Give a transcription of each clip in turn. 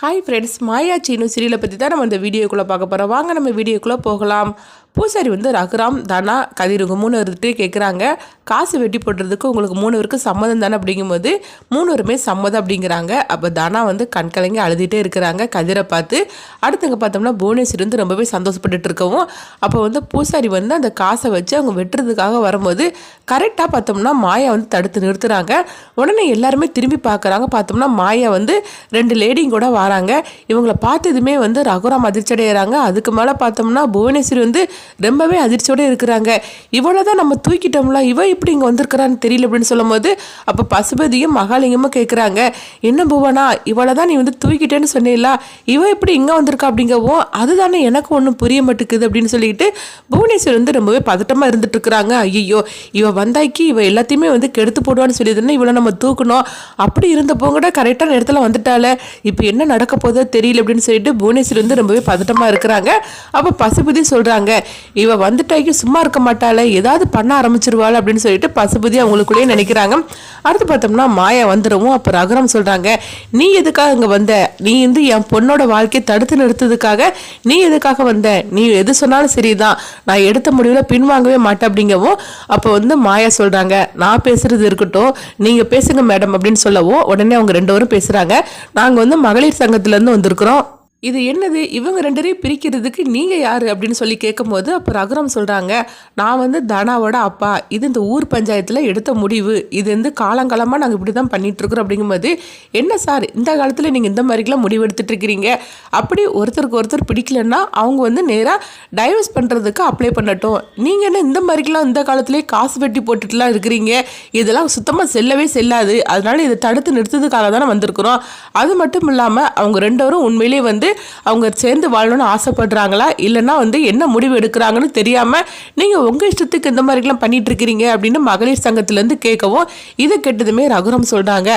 Hi friends, மாயா சீனு சீரியலை பற்றி தான் நம்ம இந்த வீடியோக்குள்ளே பார்க்க போகிறோம். வாங்க நம்ம வீடியோக்குள்ளே போகலாம். பூசாரி ரகுராம், தனா, கதிர் இவங்க 3 பேர்கிட்டே கேட்குறாங்க, காசு வெட்டி போடுறதுக்கு உங்களுக்கு 3 பேருக்கு சம்மதம் தானே அப்படிங்கும்போது 3 பேருமே சம்மதம் அப்படிங்கிறாங்க. அப்போ தனா கண்கலங்கி அழுதுகிட்டே இருக்கிறாங்க கதிரை பார்த்து. அடுத்தங்க பார்த்தோம்னா புவனேஸ்வரி ரொம்பவே சந்தோஷப்பட்டுட்டு இருக்கவும், அப்போ பூசாரி அந்த காசை வச்சு அவங்க வெட்டுறதுக்காக வரும்போது கரெக்டாக பார்த்தோம்னா மாயா தடுத்து நிறுத்துகிறாங்க. உடனே எல்லாருமே திரும்பி பார்க்குறாங்க. பார்த்தோம்னா மாயா 2 லேடியும் கூட வராங்க. இவங்களை பார்த்ததுமே ரகுராம் அதிர்ச்சி அடைகிறாங்க. அதுக்கு மேலே பார்த்தோம்னா புவனேஸ்வரி ரொம்பவே அதிர்ச்சியோடு இருக்கிறாங்க. இவளை தான் நம்ம தூக்கிட்டோம்ல, இவ இப்படி இங்கே வந்திருக்கிறான்னு தெரியல அப்படின்னு சொல்லும் போது அப்போ பசுபதியும் மகாலிங்கமும் கேட்குறாங்க, என்ன புவனா, இவளை தான் நீ தூக்கிட்டேன்னு சொன்னீங்களா, இவ இப்படி இங்கே வந்திருக்கா அப்படிங்கவும் அதுதானே எனக்கு ஒன்றும் புரிய மாட்டேங்குது அப்படின்னு சொல்லிட்டு புவனேஸ்வரி ரொம்பவே பதட்டமாக இருந்துட்டு இருக்கிறாங்க. ஐயோ, இவ வந்தாக்கி இவ எல்லாத்தையுமே கெடுத்து போடுவான்னு சொல்லிதுன்னா இவளை நம்ம தூக்கணும், அப்படி இருந்தப்போ கூட கரெக்டான இடத்துல வந்துட்டால, இப்போ என்ன நடக்க போதோ தெரியல அப்படின்னு சொல்லிட்டு புவனேஸ்வரி ரொம்பவே பதட்டமாக இருக்கிறாங்க. அப்போ பசுபதி சொல்கிறாங்க, இவ வந்துட்டாக்கி சும்மா இருக்க மாட்டாள, ஏதாவது பண்ண ஆரம்பிச்சிருவாள் அப்படின்னு சொல்லிட்டு பசுபதி அவங்களுக்குள்ளேயே நினைக்கிறாங்க. அடுத்து பார்த்தோம்னா மாயா வந்துடவும் அப்போ ரகுராம் சொல்கிறாங்க, நீ எதுக்காக இங்கே வந்த, நீ என் பொண்ணோட வாழ்க்கையை தடுத்து நிறுத்ததுக்காக நீ எதுக்காக வந்த, நீ எது சொன்னாலும் சரிதான், நான் எடுத்த முடிவில் பின்வாங்கவே மாட்டேன் அப்படிங்கவும் அப்போ மாயா சொல்கிறாங்க, நான் பேசுறது இருக்கட்டும், நீங்கள் பேசுங்க மேடம் அப்படின்னு சொல்லவும் உடனே அவங்க 2 பேரும் பேசுகிறாங்க, நாங்கள் மகளிர் சங்கத்திலேருந்து வந்திருக்கிறோம், இது என்னது, இவங்க 2 பேரையும் பிரிக்கிறதுக்கு நீங்கள் யார் அப்படின்னு சொல்லி கேட்கும்போது அப்போ ரகுராம் சொல்கிறாங்க, நான் தனாவோட அப்பா, இது இந்த ஊர் பஞ்சாயத்தில் எடுத்த முடிவு, இது காலங்காலமாக நாங்கள் இப்படி தான் பண்ணிகிட்ருக்குறோம் அப்படிங்கும்போது, என்ன சார் இந்த காலத்தில் நீங்கள் இந்த மாதிரிக்கெலாம் முடிவு எடுத்துகிட்ருக்கிறீங்க, அப்படி ஒருத்தருக்கு ஒருத்தர் பிடிக்கலன்னா அவங்க நேராக டைவர்ஸ் பண்ணுறதுக்கு அப்ளை பண்ணட்டும், நீங்கள் என்ன இந்த மாதிரிக்கெலாம் இந்த காலத்துலேயே காசு வெட்டி போட்டுட்டுலாம் இருக்கிறீங்க, இதெல்லாம் சுத்தமாக செல்லவே செல்லாது, அதனால் இதை தடுத்து நிறுத்ததுக்காக தானே வந்திருக்கிறோம். அது மட்டும் இல்லாமல் அவங்க 2 பேரும் உண்மையிலே அவங்க சேர்ந்து வாழணும்னு ஆசைப்படுறாங்களா, இல்லைன்னா என்ன முடிவு எடுக்கிறாங்கன்னு தெரியாமல் நீங்கள் உங்கள் இஷ்டத்துக்கு இந்த மாதிரிலாம் பண்ணிட்டு இருக்கிறீங்க அப்படின்னு மகளிர் சங்கத்திலேருந்து கேட்கவும், இதை கேட்டதுமே ரகுராம் சொல்கிறாங்க,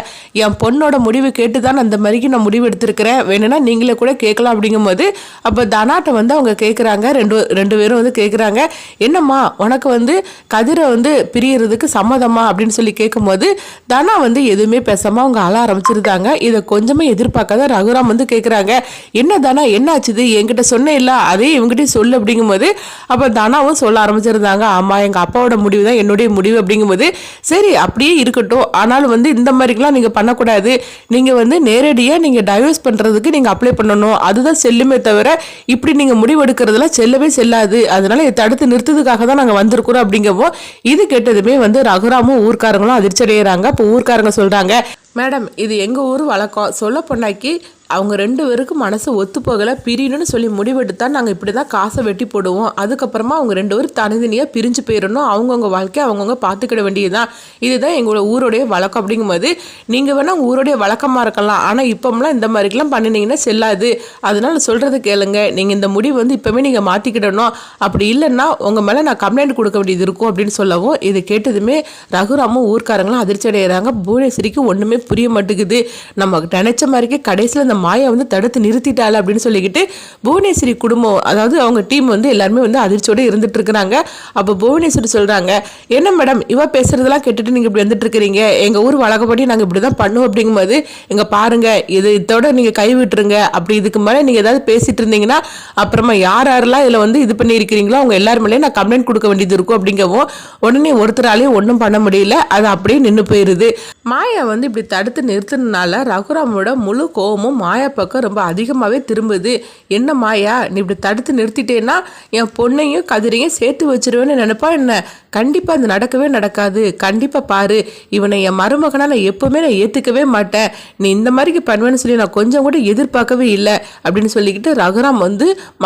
என் பொண்ணோட முடிவு கேட்டு தான் அந்த மாதிரிக்கு நான் முடிவு எடுத்திருக்கிறேன், வேணும்னா நீங்களே கூட கேட்கலாம் அப்படிங்கும்போது அப்போ தனாட்டை அவங்க கேட்குறாங்க, ரெண்டு பேரும் கேட்குறாங்க, என்னம்மா உனக்கு கதிரை பிரியறதுக்கு சம்மதமா அப்படின்னு சொல்லி கேட்கும்போது தனா எதுவுமே பேசாமல் அவங்க அழ ஆரம்பிச்சிருந்தாங்க. இதை கொஞ்சமே எதிர்பார்க்காத ரகுராம் கேட்குறாங்க, என்ன தானா என்னாச்சுது, என்கிட்ட சொன்னே இல்லை அதே இவங்ககிட்டயும் சொல்லு அப்படிங்கும்போது அப்போ தானாவும் சொல்ல ஆரம்பிச்சிருந்தாங்க, ஆமாம் எங்கள் அப்பாவோட முடிவு தான் என்னுடைய முடிவு அப்படிங்கும்போது, சரி அப்படியே இருக்கட்டும், ஆனாலும் இந்த மாதிரிக்கெலாம் நீங்கள் பண்ணக்கூடாது, நீங்கள் நேரடியாக நீங்கள் டைவர்ஸ் பண்ணுறதுக்கு நீங்கள் அப்ளை பண்ணணும், அதுதான் செல்லுமே தவிர இப்படி நீங்கள் முடிவு எடுக்கிறதுலாம் செல்லவே செல்லாது, அதனால இதை தடுத்து நிறுத்ததுக்காக தான் நாங்கள் வந்திருக்கிறோம் அப்படிங்கவும் இது கேட்டதுமே ரகுராமும் ஊர்க்காரங்களும் அதிர்ச்சி அடைகிறாங்க. அப்போ ஊர்க்காரங்க சொல்கிறாங்க, மேடம் இது எங்கள் ஊர் வழக்கம், சொல்ல பொண்ணாக்கி அவங்க 2 பேருக்கும் மனசு ஒத்து போகலை, பிரியணும்னு சொல்லி முடிவெடுத்தா நாங்கள் இப்படி தான் காசை வெட்டி போடுவோம், அதுக்கப்புறமா அவங்க 2 பேரும் தனித்தனியாக பிரிஞ்சு போயிடணும், அவங்கவுங்க வாழ்க்கையை அவங்கவுங்க பார்த்துக்கிட வேண்டியதுதான், இதுதான் எங்களோட ஊருடைய வழக்கம் அப்படிங்கும்போது, நீங்கள் வேணால் ஊருடைய வழக்கமாக இருக்கலாம், ஆனால் இப்போம்லாம் இந்த மாதிரிக்கெலாம் பண்ணினீங்கன்னா செல்லாது, அதனால் சொல்கிறது கேளுங்க, நீங்கள் இந்த முடிவு இப்போவே நீங்கள் மாற்றிக்கிடணும், அப்படி இல்லைன்னா உங்கள் மேலே நான் கம்ப்ளைண்ட் கொடுக்க வேண்டியது இருக்கும் அப்படின்னு சொல்லவும் இதை கேட்டதுமே ரகுராமும் ஊர்க்காரங்களும் அதிர்ச்சி அடைகிறாங்க. புவனேஸ்வரிக்கு ஒன்றுமே புரிய மாட்டேங்குது, நம்ம நினைச்ச மாதிரிக்கே கடைசியில் இந்த மாயா தடுத்து நிறுத்திட்டாள் அப்படின்னு சொல்லிக்கிட்டு புவனேஸ்வரி குடும்பம், அதாவது அவங்க டீம் எல்லாருமே அதிர்ச்சியோடு இருந்துட்டு இருக்கிறாங்க. அப்போ புவனேஸ்வரி சொல்றாங்க, என்ன மேடம் இவ பேசுறதெல்லாம் கேட்டுட்டு நீங்க இப்படி வந்துட்டு இருக்கிறீங்க, எங்க ஊர் வழக்கப்படி நாங்க இப்படிதான் பண்ணுவோம் அப்படிங்கும்போது, எங்க பாருங்க இது இதோட நீங்க கை விட்டுருங்க, அப்படி இதுக்கு மேலே நீங்க ஏதாவது பேசிட்டு இருந்தீங்கன்னா அப்புறமா யார் யாரெல்லாம் இதுல இது பண்ணி இருக்கிறீங்களோ அவங்க எல்லாரும் மேலேயும் நான் கம்ப்ளைண்ட் கொடுக்க வேண்டியது இருக்கும் அப்படிங்கவும் உடனே ஒருத்தராலையும் ஒன்றும் பண்ண முடியல, அது அப்படியே நின்று போயிருது. மாயா இப்படி தடுத்து நிறுத்தினால ரகுராமோட முழு கோபமும் மாயா பக்கம் ரொம்ப அதிகமாகவே திரும்புது. என்ன மாயா, நீ இப்படி தடுத்து நிறுத்திட்டேன்னா என் பொண்ணையும் கதிரையும் சேர்த்து வச்சிருவேன்னு நினைப்பா என்ன, கண்டிப்பாக அது நடக்கவே நடக்காது, கண்டிப்பாக பாரு, இவனை என் மருமகனா நான் எப்பவுமே நான் ஏற்றுக்கவே மாட்டேன், நீ இந்த மாதிரிக்கு பண்ணுவேன்னு சொல்லி நான் கொஞ்சம் கூட எதிர்பார்க்கவே இல்லை அப்படின்னு சொல்லிக்கிட்டு ரகுராம்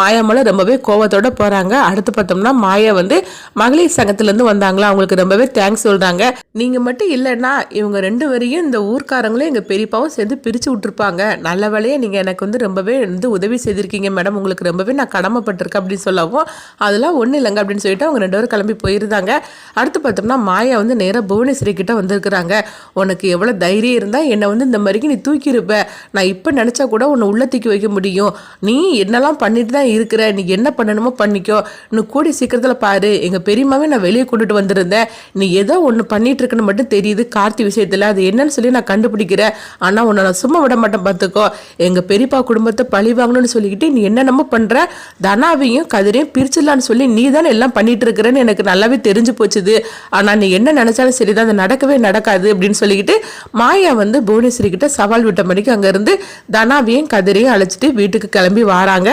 மாயா மேலே ரொம்பவே கோவத்தோட போகிறாங்க. அடுத்து பார்த்தோம்னா மாயா மகளிர் சங்கத்திலேருந்து வந்தாங்களா, அவங்களுக்கு ரொம்பவே தேங்க்ஸ் சொல்கிறாங்க, நீங்கள் மட்டும் இல்லைன்னா இவங்க 2 பேரையும் இந்த ஊர்க்காரங்களும் எங்கள் பெரியப்பாவும் சேர்ந்து பிரித்து விட்டுருப்பாங்க, நல்ல வேலையை நீங்கள் எனக்கு ரொம்பவே உதவி செய்திருக்கீங்க மேடம், உங்களுக்கு ரொம்பவே நான் கடமைப்பட்டிருக்கேன் அப்படின்னு சொல்லவும் அதெல்லாம் ஒன்றும் இல்லைங்க அப்படின்னு சொல்லிட்டு அவங்க 2 பேரும் கிளம்பி போயிருந்தாங்க. அடுத்து பார்த்தோம்னா மாயா நேராக புவனேஸ்வரி கிட்ட வந்திருக்கிறாங்க, உனக்கு எவ்வளோ தைரியம் இருந்தால் என்னை இந்த மாதிரிக்கு நீ தூக்கியிருப்ப, நான் இப்போ நினச்சா கூட உன்னை உள்ள தூக்கி வைக்க முடியும், நீ என்னெல்லாம் பண்ணிட்டு தான் இருக்கிற, நீ என்ன பண்ணணுமோ பண்ணிக்கோ, இன்னும் கூடி சீக்கிரத்தில் பாரு, எங்கள் பெரியம்மாவே நான் வெளியே கொண்டுட்டு வந்திருந்தேன், நீ ஏதோ ஒன்று பண்ணிட்டு இருக்குன்னு மட்டும் தெரியுது கார்த்தி விஷயத்தில், அது என்னன்னு சொல்லி நான் கண்டுபிடிக்கிறேன், ஆனால் உன்னை நான் சும்மா விட மாட்டேன் பார்த்துக்கோ, எங்கள் பெரியப்பா குடும்பத்தை பழி வாங்கணும்னு சொல்லிக்கிட்டு நீ என்னென்னமோ பண்ணுற, தனாவையும் கதிரையும் பிரிச்சிடலான்னு சொல்லி நீ தானே எல்லாம் பண்ணிட்டு இருக்கிறேன்னு எனக்கு நல்லாவே தெரிஞ்சு போச்சுது. ஆனால் நீ என்ன நினச்சாலும் சரிதான், அது நடக்கவே நடக்காது அப்படின்னு சொல்லிக்கிட்டு மாயா வந்து புவனேஸ்வரி கிட்ட சவால் விட்ட மணிக்கு அங்கேருந்து தனாவையும் கதிரையும் அழைச்சிட்டு வீட்டுக்கு கிளம்பி வராங்க.